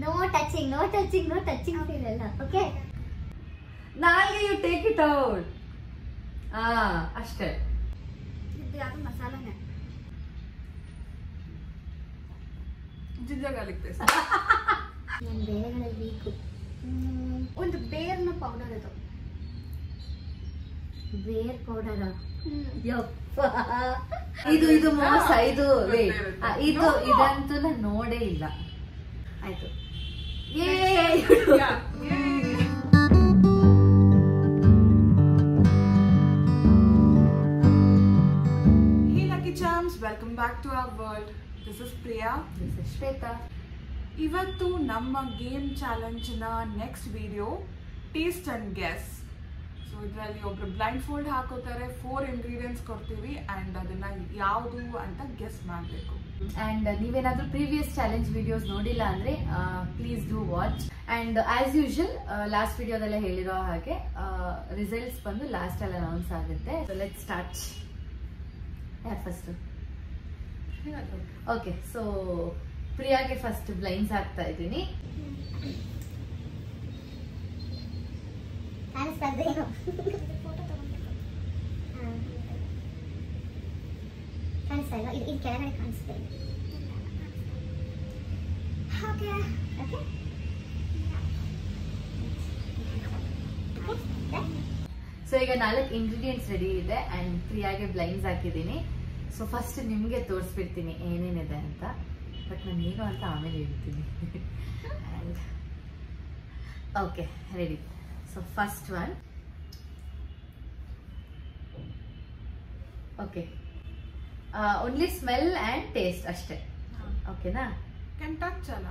No touching, no touching, no touching. Okay. Nali, you take it out. ಅಷ್ಟೇ. ಇದು ಯಾವುದು ಮಸಾಲಾನೆ. Ginger garlic paste. ನಾನು ಬೇರೆಗಳ week. ಒಂದು ಬೇರ್ನ powder ಇದು. ಬೇರ್ ಪೌಡರ್. ಯಪ್ಪ. ಇದು ಮೋಸ ಇದು ಇದಂತೂ ನಾನು ನೋಡೇ ಇಲ್ಲ. ಆಯ್ತು. Welcome back to our world. This is Priya. This is Shweta. ಇವತ್ತು ನಮ್ಮ ಗೇಮ್ ಚಾಲೆಂಜ್ ನ next video taste and guess. So ಇದರಲ್ಲಿ ಒಬ್ರು ಬ್ಲೈಂಡ್ ಫೋಲ್ಡ್ ಹಾಕೋತಾರೆ, 4 ಇಂಗ್ರೀಡಿಯೆಂಟ್ಸ್ ಕೊಡ್ತೀವಿ ಅಂಡ್ ಅದನ್ನ ಯಾವುದು ಅಂತ ಗೆಸ್ ಮಾಡಬೇಕು. ಅಂಡ್ ನೀವೇನಾದ್ರೂ ಪ್ರೀವಿಯಸ್ ಚಾಲೆಂಜ್ ವಿಡಿಯೋಸ್ ನೋಡಿಲ್ಲ ಅಂದ್ರೆ please do watch. And as usual last ವಿಡಿಯೋದಲ್ಲೇ ಹೇಳಿರೋ ಹಾಗೆ ರಿಸಲ್ಟ್ಸ್ ಬಂದು ಲಾಸ್ಟ್ ಅಲ್ಲಿ ಅನೌನ್ಸ್ ಆಗುತ್ತೆ. So let's start. ಯಾರು ಫಸ್ಟ್? ಓಕೆ, ಸೊ ಪ್ರಿಯಾಗೆ ಫಸ್ಟ್ ಬ್ಲೈಂಡ್ಸ್ ಹಾಕ್ತಾ ಇದ್ದೀನಿ. ಇದು ಕೆಳಗಡೆ ಕಾಣಿಸ್ತಾ ಇದೆ. ಸೊ ಈಗ 4 ಇಂಗ್ರೀಡಿಯೆಂಟ್ಸ್ ರೆಡಿ ಇದೆ ಅಂಡ್ ಪ್ರಿಯಾಗೆ ಬ್ಲೈಂಡ್ಸ್ ಹಾಕಿದ್ದೀನಿ. ಸೊ ಫಸ್ಟ್ ನಿಮ್ಗೆ ತೋರಿಸ್ಬಿಡ್ತೀನಿ ಏನೇನಿದೆ ಅಂತ, ಬಟ್ ನಾನು ಏನು ಅಂತ ಆಮೇಲೆ ಹೇಳ್ತೀನಿ. And okay, ready. So first one. Okay, only smell and taste ಅಷ್ಟೇ. ಓಕೆನಾ? ಕ್ಯಾನ್ ಟಚ್ ಅಲ್ಲ,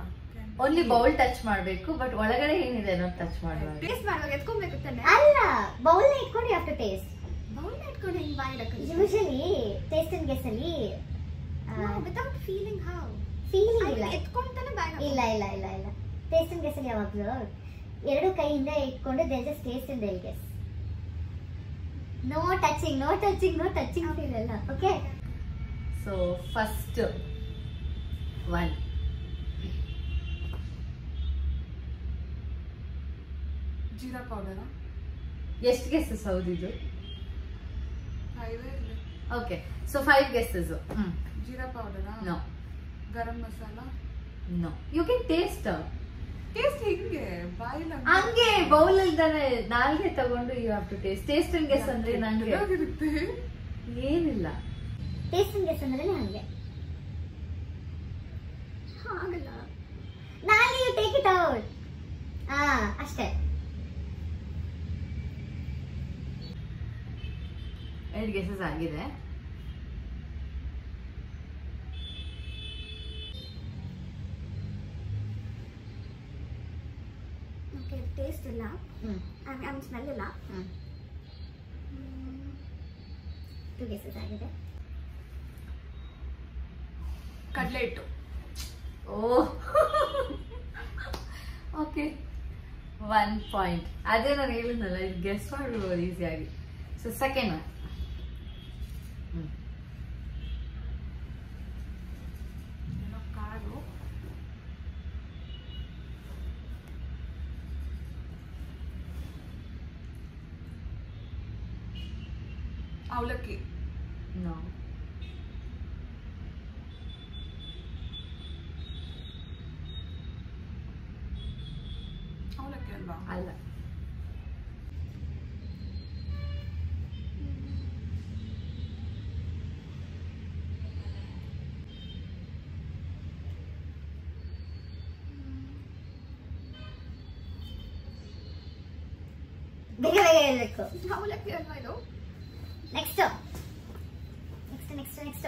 ಓನ್ಲಿ ಬೌಲ್ ಟಚ್ ಮಾಡಬೇಕು, ಬಟ್ ಒಳಗಡೆ ಏನಿದೆ ಅನ್ನೋದು ಟಚ್ ಮಾಡಬಾರ್ದು. ಟೇಸ್ಟ್ ಮಾಡುವಾಗ ಎತ್ಕೊಬೇಕು ತಾನೆ? ಅಲ್ಲ, ಬೌಲ್ ಇಟ್ಕೊಂಡು you have to taste. Bowl ಇಟ್ಕೊಂಡು ಹಿಂಗ್ ಬಾಯಿ ಇಡಕ್ಕೆ. ಯೂಶುವಲಿ ಟೇಸ್ಟ್ ಅಂಡ್ ಗೆಸ್ ಅಲ್ಲಿ ವಿತೌಟ್ ಫೀಲಿಂಗ್ ಹೌ ಫೀಲಿಂಗ್ ಇಲ್ಲ, ಎತ್ಕೊಂತಾನೆ ಬಾಯಿ. ಇಲ್ಲ ಇಲ್ಲ ಇಲ್ಲ ಇಲ್ಲ ಟೇಸ್ಟ್ ಅಂಡ್ ಗೆಸ್ ಅಲ್ಲಿ ಯಾವಾಗಲೂ 2 ಕೈಯಿಂದ ಇಟ್ಕೊಂಡು they just taste and they guess. No touching, no touching, no touching feel ಅಲ್ಲ. Okay, so first one. Jeera powder. ಎಷ್ಟು ಗೆಸ್ಸಸ್ ಹೌದಿದು? 5. Okay, so 5 guesses. Jeera powder. No. Garam masala. No. You can taste. Taste ಹಿಂಗೆ ಬಾಯಿಲ ಹಂಗೆ ಬೌಲ್ ಅಲ್ಲಿ ನಾಲ್ಗೆ ತಗೊಂಡು you have to taste. Taste and guess ಅಂದ್ರೆ ನಂಗೆ ಏನಿಲ್ಲ. ಟೇಸ್ಟ್ ಅಂಡ್ ಗೆಸ್ ಅಂದ್ರೆ ಹಂಗೆ ಆಗಲ್ಲ. ನಾಳೆ ಯು ಟೇಕ್ ಇಟ್ ಔಟ್. ಅಷ್ಟೇ. 2 ಗೆಸಸ್ ಆಗಿದೆ. ಓಕೆ, ಟೇಸ್ಟ್ ಇಲ್ಲ, ಐ ಸ್ಮೆಲ್ ಇಲ್ಲ. 2 ಗೆಸಸ್ ಆಗಿದೆ. ಕಡಲೆ ಹಿಟ್ಟು. Okay, 1 point. ಅದೇ ನಾನು ಹೇಳಿದ್ನಲ್ಲ, ಇದು ಗೆಸ್ ಮಾಡ್ಬೋದು ಈಸಿಯಾಗಿ. So second one. ಕಾಳು. ಅವಲಕ್ಕಿ. ನೋ. ಅವಲಕ್ಕಿ ಅಲ್ವಾ? ಅಲ್ಲ. ಬೇಗ ಬೇಗ ಹೇಳ್ಬೇಕು. ಅವಲಕ್ಕಿ ಅಲ್ವಾ ಇದು? Next next next next.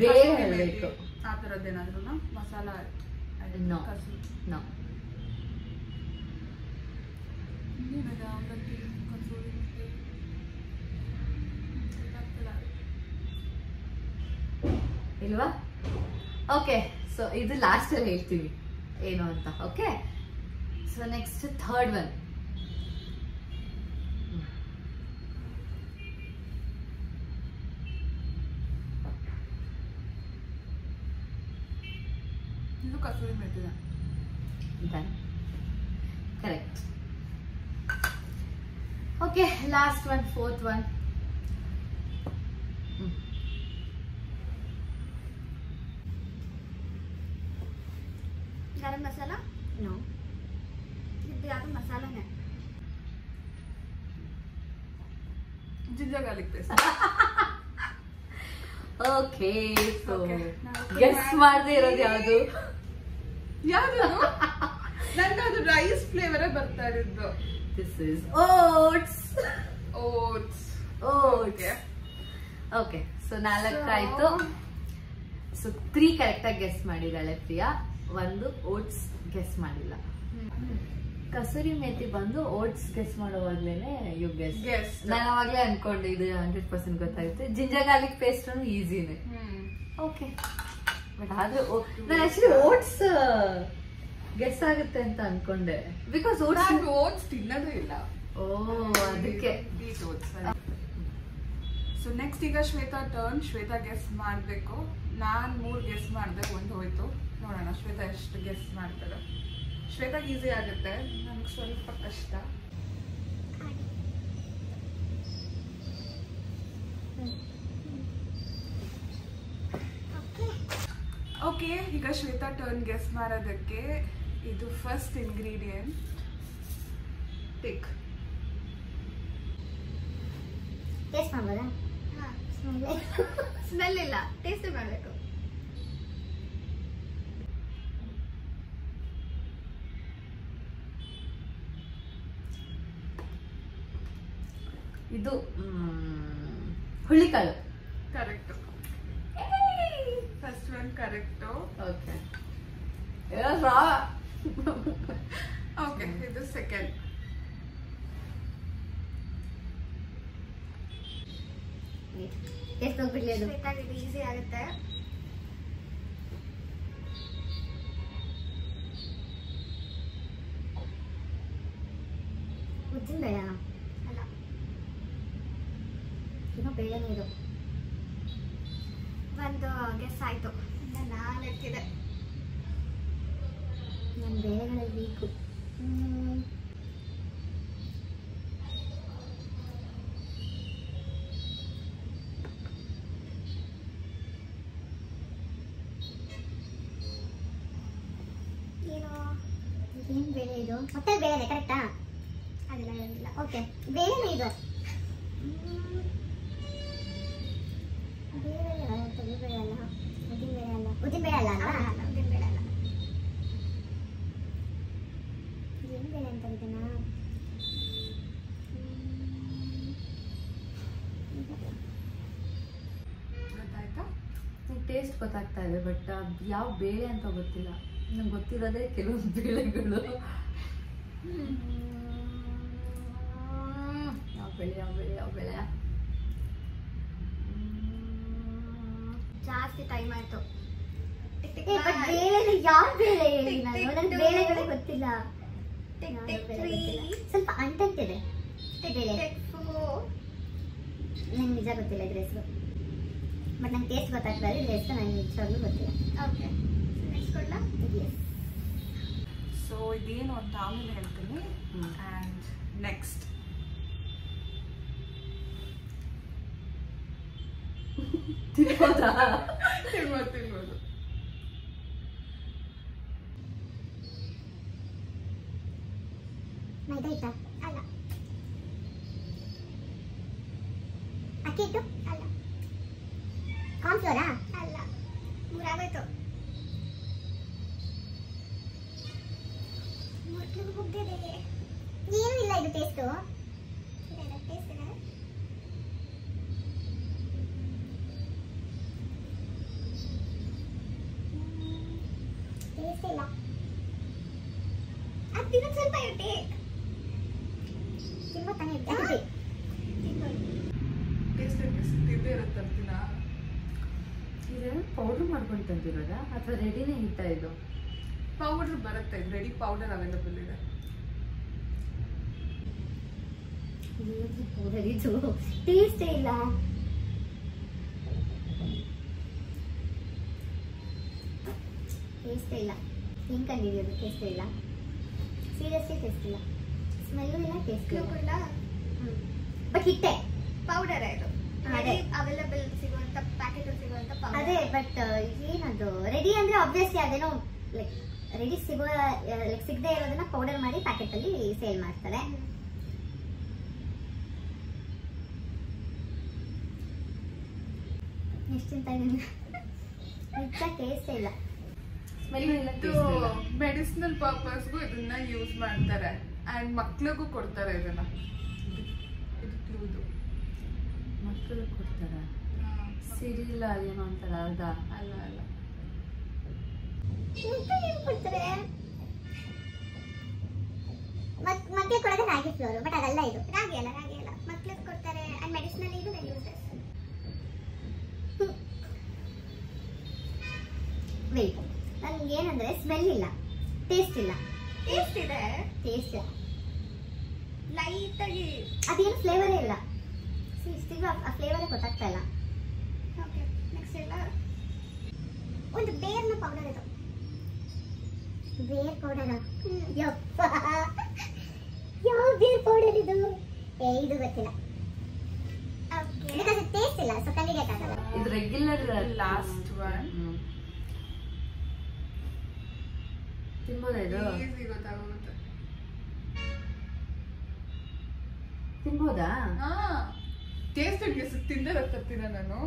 ಬೇಗ ಹೇಳಬೇಕು. ಆ ಥರದ್ದೇನಾದ್ರೂ ಮಸಾಲ. No no. ಅವಲಕ್ಕಿ, ಕಸೂರಿ ಮೇಥಿ. ಇಲ್ವಾ? ಓಕೆ, ಸೊ ಇದು ಲಾಸ್ಟ್ ಅಲ್ಲಿ ಹೇಳ್ತೀವಿ ಏನು ಅಂತ. Okay, so next third one. ಇದು ಕಸೂರಿ ಮೆಥಿನ. Correct. Okay, last one, fourth one. Garam masala no, ಇದು ಯಾವುದು ಮಸಾಲಾನೇ. Ginger garlic paste. Okay, so Okay. Guess ಮಾಡದೆ ಇರೋದು ಯಾವುದು? ಯಾವುದು? ನಂಗೆ ಅದು ರೈಸ್ ಫ್ಲೇವರೇ ಬರ್ತಾ ಇದ್ದು. This is oats. Oats. Okay okay, so 4 ಆಯ್ತು. ಸೊ 3 ಕರೆಕ್ಟ್ ಆಗಿ ಗೆಸ್ ಮಾಡಿದಾಳೆ ಪ್ರಿಯಾ, 1 ಓಟ್ಸ್ ಗೆಸ್ ಮಾಡಿಲ್ಲ. ಕಸೂರಿ ಮೇಥಿ ಬಂದು ಓಟ್ಸ್ ಗೆಸ್ ಮಾಡೋವಾಗ್ಲೇನೆ ಯು ಗೆಸ್. ನಾನು ಅವಾಗ್ಲೇ ಅನ್ಕೊಂಡೆ ಇದು 100% ಗೊತ್ತಾಗುತ್ತೆ. ಜಿಂಜರ್ ಗಾರ್ಲಿಕ್ ಪೇಸ್ಟ್ ಈಸಿನೇ. ಓಕೆ, ಬಟ್ ಆದ್ರೆ ನಾನು ಆಕ್ಚುಲಿ ಓಟ್ಸ್ ಗೆಸ್ ಆಗುತ್ತೆ ಅಂತ ಅನ್ಕೊಂಡೆ, ಬಿಕಾಸ್ ಓಟ್ಸ್ ತಿನ್ನೋದೇ ಇಲ್ಲ. ಓ, ಅದಕ್ಕೆ. ಸೊ ನೆಕ್ಸ್ಟ್ ಈಗ ಶ್ವೇತಾ ಟರ್ನ್. ಶ್ವೇತಾ ಗೆಸ್ ಮಾಡ್ಬೇಕು. ನಾನ್ 3 ಗೆಸ್ ಮಾಡಿದೆ, 1 ಹೋಯ್ತು. ನೋಡೋಣ ಶ್ವೇತಾ ಎಷ್ಟು ಗೆಸ್ ಮಾಡ್ತಾರೆ. ಶ್ವೇತಾಗ್ ಈಸಿ ಆಗುತ್ತೆ, ನನಗೆ ಸ್ವಲ್ಪ ಕಷ್ಟ. ಓಕೆ, ಈಗ ಶ್ವೇತಾ ಟರ್ನ್ ಗೆಸ್ ಮಾಡೋದಕ್ಕೆ. ಇದು ಫಸ್ಟ್ ಇಂಗ್ರೀಡಿಯೆಂಟ್. ಟಿಕ್. ಟೇಸ್ಟ್ ಮಾಡ್ಬೋದಾ? ಸ್ಮೆಲ್ ಇಲ್ಲ, ಟೇಸ್ಟ್ ಮಾಡಬೇಕು. ಇದು ಹುಳ್ಳಿಕಾಳು. Correct. First one correct. Okay okay, ಇದು ಸೆಕೆಂಡ್. ಟೇಸ್ಟ್ ಹೋಗ್ಬಿಡ್ಲಿ, ಅದು ಇದು ಈಸಿ ಆಗುತ್ತೆ. ಉದ್ದಿನ ಬೇಡ ಅಲ್ಲ, ಇನ್ನೂ ಬೇಳೆನೇ ಇದು. ಒಂದು ಗೆಸ್ ಆಯ್ತು, 4 ಇದೆ. ನನ್ನ ಬೇಳೆಗಳ ವೀಕು. ಏನು ಬೇಳೆ ಇದು? ಮತ್ತೆ ಬೇಳೆನೆ ಕರೆಕ್ಟಾ? ಅದೆಲ್ಲ ಏನಿಲ್ಲ. ಓಕೆ, ಬೇಳೆನೇ ಇದು. ಬೇಳೆ ಅಲ್ಲ, ತೊಗರಿಬೇಳೆ ಅಲ್ಲ, ಉದ್ದಿನಬೇಳೆ ಅಲ್ಲ. ಉದ್ದಿನಬೇಳೆ ಅಲ್ಲ ಅಲ್ವಾ? ಉದ್ದಿನಬೇಳೆ ಅಲ್ಲ. ಏನು ಬೇಳೆ ಅಂತ ಇದನ್ನ? ಗೊತ್ತಾಯ್ತಾ? ಟೇಸ್ಟ್ ಗೊತ್ತಾಗ್ತಾ ಇದೆ, ಬಟ್ ಯಾವ ಬೇಳೆ ಅಂತ ಗೊತ್ತಿಲ್ಲ. ನಂಗೆ ಗೊತ್ತಿರೋದೇ ಕೆಲವೊಂದು ಬೇಳೆಗಳು. ಯಾವ ಬೇಳೆ ಜಾಸ್ತಿ ಟೈಮ್ ಆಯ್ತು. ಬೇಳೆ ಯಾವ ಬೇಳೆ ಹೇಳಿ? ನನಗೆ ಬೇಳೆಗಳೇ ಗೊತ್ತಿಲ್ಲ. ಸ್ವಲ್ಪ ಅಂಟಂತಿದೆ ಬೇಳೆ. ನಂಗೆ ನಿಜ ಗೊತ್ತಿಲ್ಲ ಇದ್ರ ಹೆಸರು, ಬಟ್ ನಂಗೆ ಟೇಸ್ಟ್ ಗೊತ್ತಾಗ್ತದೆ. ಇದ್ರ ಹೆಸರು ನಂಗೆ ನಿಜವಾಗ್ಲೂ ಗೊತ್ತಿಲ್ಲ. ಓಕೆ, ನೆಕ್ಸ್ಟ್ ಕೊಡ್ಲಾ? ಎಸ್. ಸೊ ಇದೇನು ಅಂತ ಆಮೇಲೆ ಹೇಳ್ತೀನಿ. ಆ್ಯಂಡ್ ನೆಕ್ಸ್ಟ್ ತಿನ್ಬೋದು. ಮೈದಾ ಹಿಟ್ಟ ಅಲ್ಲ, ಅಕ್ಕಿ ಹಿಟ್ಟು ಅಲ್ಲ, ಕಾರ್ನ್ಫ್ಲೋರಾ ಅಲ್ಲ. 3 ಆಗೋಯ್ತು. ಮೊದಲು ಹೋಗ್ತಿದೆ. ಏನೂ ಇಲ್ಲ ಇದು ಟೇಸ್ಟು. ಟೇಸ್ಟ್ ಇದೆ. ಟೇಸ್ಟ್ ಇಲ್ಲ. ಅದು ತಿನ್ನೋದು ಸ್ವಲ್ಪ ಇರುತ್ತೆ. ತಿನ್ಬೋದು ತಾನೇ ಇರುತ್ತೆ. ಟೇಸ್ಟ್ ತಿಂದೇ ಇರುತ್ತೆ ಅಂತೀನ. ಇದೆಲ್ಲ ಪೌಡರ್ ಮಾಡ್ಕೊಂಡು ತಂದಿರೋದಾ ಅಥವಾ ರೆಡಿನೇ ಹಿಟ್ಟ? ಇದು ಪೌಡರ್ ಬರುತ್ತೆ, ರೆಡಿ ಪೌಡರ್ ಅವೈಲೇಬಲ್ ಇದೆ. ಎಲ್ಲಿ ಪೌಡರ್ ಇದು ಟೇಸ್ಟೇ ಇಲ್ಲ. ಟೇಸ್ಟೇ ಇಲ್ಲ. ಹಿಂಗೆ ಕಂಡಿಡಿಯೋದು ಟೇಸ್ಟೇ ಇಲ್ಲ. ಸೀರಿಯಸ್ಲಿ ಟೇಸ್ಟ್ ಇಲ್ಲ. ಸ್ಮೆಲ್ಲು ಇಲ್ಲ, ಟೇಸ್ಟ್ ಇಲ್ಲ. ಬಟ್ ಹಿಟ್ಟೆ ಪೌಡರ್ ಇದು ಅದೇ ಅವೈಲಬಲ್ ಸಿಗುವಂತ ಪ್ಯಾಕೆಟ್ ಸಿಗುವಂತ ಪೌಡರ್. ಅದೇ ಬಟ್ ಏನದು ರೆಡಿ ಅಂದ್ರೆ ಆಬ್ವಿಯಸ್ಲಿ ಅದೇನೋ ಲೈಕ್ ರೆಡಿ ಸಿಗುವ ಲೈಕ್ ಸಿಗದೆ ಇರೋದನ್ನ ಪೌಡರ್ ಮಾಡಿ ಪ್ಯಾಕೆಟ್ ಅಲ್ಲಿ ಸೇಲ್ ಮಾಡ್ತಾರೆ. ಎಷ್ಟು ತಿಂತಾ ಇದೀನಿ ನಿಜ ಟೇಸ್ಟೇ ಇಲ್ಲ. ಮೆಡಿಸಿನಲ್ ಪರ್ಪಸ್ಗೂ ಇದನ್ನ ಯೂಸ್ ಮಾಡ್ತಾರೆ ಅಂಡ್ ಮಕ್ಳಿಗೂ ಕೊಡ್ತಾರೆ ಇದನ್ನ. ಮಕ್ಕಳು ಕೊಡ್ತಾರ ಸಿರಿಲ್ಲ ಅದೇನೋ ಅಂತಾರ ಅರ್ಧ ಅಲ್ಲ ಅಲ್ಲ ಕೊಡ್ತಾರೆ ಮಕ್ಕಳಿಗೆ ಕೊಡೋದು ರಾಗಿ ಫ್ಲೋರ್ ಬಟ್ ಅದಲ್ಲ ಇದು. ರಾಗಿ ಅಲ್ಲ ಮಕ್ಳಿಗೆ ಕೊಡ್ತಾರೆ ಅಂಡ್ ಮೆಡಿಸಿನಲ್ ಇದು ಯೂಸಸ್. ವೇಟ್ ನನ್ಗೆ ಏನಂದ್ರೆ ಸ್ಮೆಲ್ ಇಲ್ಲ, ಟೇಸ್ಟ್ ಇಲ್ಲ. ಟೇಸ್ಟ್ ಇದೆ, ಟೇಸ್ಟ್ ಲೈಟ್ ಆಗಿ ಅದೇನು ಫ್ಲೇವರೇ ಇಲ್ಲ. ಇಷ್ಟಿಗೂ ಆ ಫ್ಲೇವರೇ ಗೊತ್ತಾಗ್ತಾ ಇಲ್ಲ. ಓಕೆ ನೆಕ್ಸ್ಟ್ ಎಲ್ಲ ಒಂದು ಬೇರ್ನ ಪೌಡರ್ ಇದು. ಬೇರ್ ಪೌಡರ್ ಯಪ್ಪ ಯಾವ ಬೇರ್ ಪೌಡರ್ ಇದು? ಇದು ಗೊತ್ತಿಲ್ಲ. ಓಕೆ ಬಿಕಾಸ್ ಟೇಸ್ಟ್ ಇಲ್ಲ ಸೊ ಕಂಡಿಡಿಯಕ್ ಆಗಲ್ಲ. ಇದು ರೆಗ್ಯುಲರ್ ಲಾಸ್ಟ್ ಒನ್ ತಿನ್ಬೋದಾ ಇದು? ಈಸಿ ಗೊತ್ತಾಗುತ್ತೆ. ತಿನ್ಬೋದಾ? ಹಾ ಟೇಸ್ಟ್ ತಿಂದೇ ರಕ್ತಿನ ನಾನು.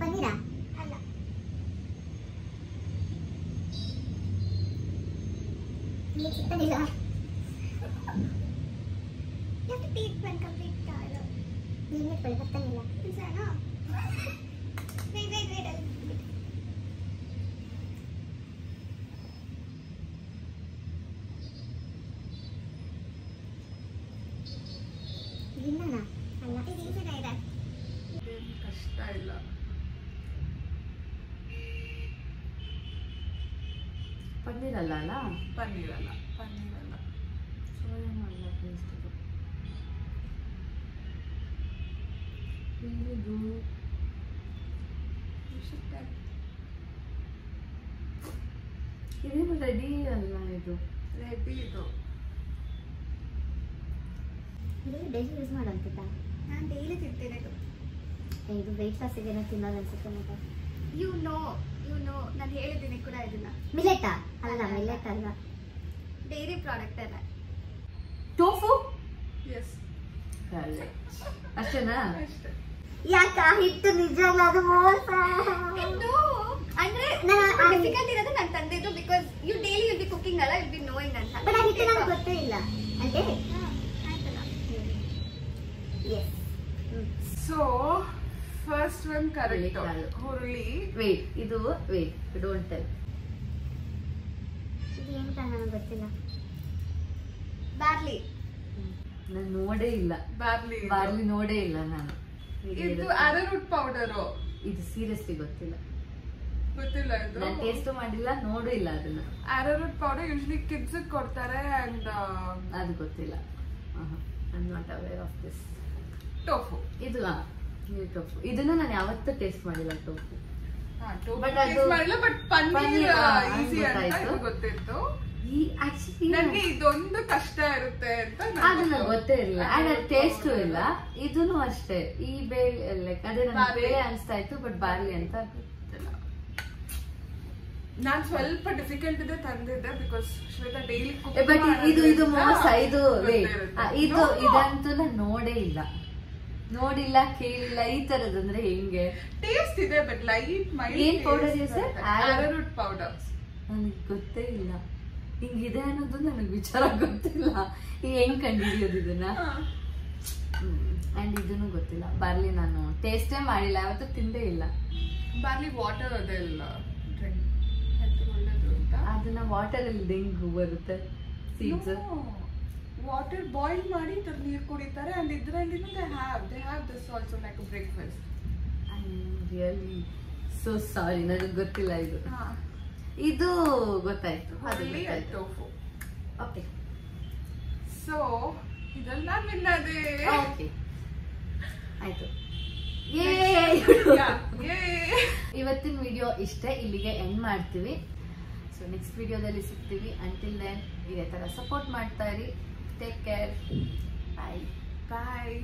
ಪನ್ನೀರಾ ಅಲ್ಲ ಚಿಕ್ಕನಿಲ್ಲ. you have to take one complete ಇದು ನೀನೇ ಬರ್ತಾನಿಲ್ಲ. ನಿಜನಾ? wait ಇನ್ನನ ಅಲ್ಲ ಇದು ಈಸಿನೇ ಇದೆ. ಇದೇನು ಕಷ್ಟ ಇಲ್ಲ. ಪನ್ನೀರ್ ಅಲ್ಲ ಅಲ್ಲ ಪನ್ನೀರ್ ಅಲ್ಲ ಸೋಯಾನು ಅಲ್ಲ ಟೇಸ್ಟ್ ಇದು. ಇದು ಇದೇನು ರೆಡಿ ಅಲ್ಲ ಇದು. ರೆಡಿ ಇದು ಡೈಲಿ ಯೂಸ್ ಮಾಡೋಂತಿದ್ದ. ನಾನು ಡೈಲಿ ತಿಂತೀನಿ ಇದು. ಇದು ವೆಯ್ಟ್ ಲಾಸ್ ಏನೋ ತಿನ್ನೋದು ಅನ್ಸುತ್ತೆ ಮತ್ತೆ. ಯು ನೋ ನಾನು ಹೇಳಿದ್ದೀನಿ ಕೂಡ ಇದನ್ನ. ಮಿಲೆಟಾ ಅಲ್ಲ, ಮಿಲೆಟ್ ಅಲ್ಲ. ಡೈರಿ ಪ್ರಾಡಕ್ಟ್ ಅಲ್ಲ. ಟೋಫು ಎಸ್ ಅಷ್ಟೇನಾ? ಅಷ್ಟೇ. ಯಾಕ ಹಿಟ್ಟು ನಿಜವಲ್ಲ, ಅದು ಮೋಸ. ಇದು ಅಂದ್ರೆ ನಾನು ಡಿಫಿಕಲ್ಟ್ ಇರೋದು ನನ್ನ ತಂದೆದು because you daily will be cooking ಅಲ್ಲ, ವಿಲ್ ಬಿ ನೋಯಿಂಗ್ ಅಂತ. ಬಟ್ ಆ ಹಿಟ್ಟು ನನಗೆ ಗೊತ್ತೇ ಇಲ್ಲ అంటే ಆಯ್ತಲ್ಲ. Yes. So first one correct. ಹುರುಳಿ. ಹುರುಳಿ. ವೇಟ್ ಇದು ವೇಟ್ ಡೋಂಟ್ ಟೆಲ್. ಇದು ಏನು ನನಗೆ ಗೊತ್ತಿಲ್ಲ. ಬಾರ್ಲಿ. ನಾನು ನೋಡೇ ಇಲ್ಲ. ಬಾರ್ಲಿ. ಬಾರ್ಲಿ ನೋಡೇ ಇಲ್ಲ ನಾನು. ಇದು ಅರರೂಟ್ ಪೌಡರು. ಇದು ಸೀರಿಯಸ್ಲಿ ಗೊತ್ತಿಲ್ಲ. ಗೊತ್ತಿಲ್ಲ ಇದು. ನಾನು ಟೇಸ್ಟ್ ಮಾಡಿಲ್ಲ, ನೋಡೂ ಇಲ್ಲ ಅದನ್ನ. ಅರರೂಟ್ ಪೌಡರ್ ಯೂಶಲಿ ಕಿಡ್ಸ್ ಕೊಡ್ತಾರೆ ಅಂಡ್ ಅದು ಗೊತ್ತಿಲ್ಲ. I am not aware of this. Tofu. ಇದು ಟೋಫು. ಇದನ್ನ ನಾನು ಯಾವತ್ತೂ ಟೇಸ್ಟ್ ಮಾಡಿಲ್ಲ ಟೋಫು. ಬಟ್ ಅದು ಮಾಡಿಲ್ಲ, ಬಟ್ ಪನ್ನೀರ್ ಪನ್ನೀರ್, ಈಸಿ ಅಂತ ಗೊತ್ತಾಯ್ತು. ಇದು ಗೊತ್ತಿತ್ತು. ಈ ಆಕ್ಚುಲಿ ನನಗೆ ಇದೊಂದು ಕಷ್ಟ ಇರುತ್ತೆ ಅಂತ ಅದು ನನಗೆ ಗೊತ್ತೇ ಇಲ್ಲ. ಅಂಡ್ ಅದು ಟೇಸ್ಟು ಇಲ್ಲ. ಇದನ್ನು ಅಷ್ಟೇ. ಈ ಬೇಳೆ ಲೈಕ್ ಅದೇ ನನಗೆ ಬೇಳೆ ಅನಿಸ್ತಾ ಇತ್ತು, ಬಟ್ ಬಾರ್ಲಿ ಅಂತ ಗೊತ್ತಿಲ್ಲ. ನಾನ್ ಸ್ವಲ್ಪ ಡಿಫಿಕಲ್ಟ್ ಇದೆ ತಂದಿದ್ದೆ ಬಿಕಾಸ್ ಶ್ವೇತಾ ಡೈಲಿ ಬಟ್ ಇದು ಮೋಸ. ಇದು ಇದು ಇದಂತೂ ನಾನು ನೋಡಿಲ್ಲ, ಕೇಳಿಲ್ಲ. ಈ ತರದಂದ್ರೆ ಹೆಂಗೆ? ಟೇಸ್ಟ್ ಇದೆ ಬಟ್ ಲೈಟ್ ಮೈಲ್ಡ್. ಏನ್ ಪೌಡರ್ ಇದೆ ಸರ್? Arrowroot powder. ನನಗೆ ಗೊತ್ತೇ ಇಲ್ಲ ಹಿಂಗಿದೆ ಅನ್ನೋದು. ನನಗೆ ವಿಚಾರ ಗೊತ್ತಿಲ್ಲ. ಹೆಂಗ್ ಕಂಡಿಡಿಯೋದು ಇದನ್ನ. ಅಂಡ್ ಇದನ್ನು ಗೊತ್ತಿಲ್ಲ. ಬಾರ್ಲಿ ನಾನು ಟೇಸ್ಟೇ ಮಾಡಿಲ್ಲ, ಯಾವತ್ತೂ ತಿಂದೇ ಇಲ್ಲ. ಬಾರ್ಲಿ ವಾಟರ್ ಅದೆಲ್ಲ ಹೆಲ್ತ್ ಒಳ್ಳೇದು ಅಂತ. ಅದನ್ನ ವಾಟರ್ ಅಲ್ಲಿ ಹೆಂಗ್ ಬರುತ್ತೆ? ಸೀಡ್ಸ್ ವಾಟರ್ ಬಾಯ್ಲ್ ಮಾಡಿ ಇದ್ರ ನೀರು ಕುಡಿತಾರೆ ಅಂಡ್ ಇದ್ರಲ್ಲಿ they have this also like breakfast. I am really so sorry, ನನಗೆ ಗೊತ್ತಿಲ್ಲ ಇದು. ಇದು ಗೊತ್ತಾಯ್ತು. ಟೋಫು. ಓಕೆ. ಸೊ ಇದೆಲ್ಲ ನಿನ್ನದೇ. ಓಕೆ ಆಯ್ತು. ಇವತ್ತಿನ ವಿಡಿಯೋ ಇಷ್ಟೇ, ಇಲ್ಲಿಗೆ ಎಂಡ್ ಮಾಡ್ತೀವಿ. ಸೊ ನೆಕ್ಸ್ಟ್ ವಿಡಿಯೋದಲ್ಲಿ ಸಿಗ್ತೀವಿ. ಅಂಟಿಲ್ ದೆನ್ ಇದೇ ತರ ಸಪೋರ್ಟ್ ಮಾಡ್ತಾ ಇರಿ. Take care. ಬಾಯ್.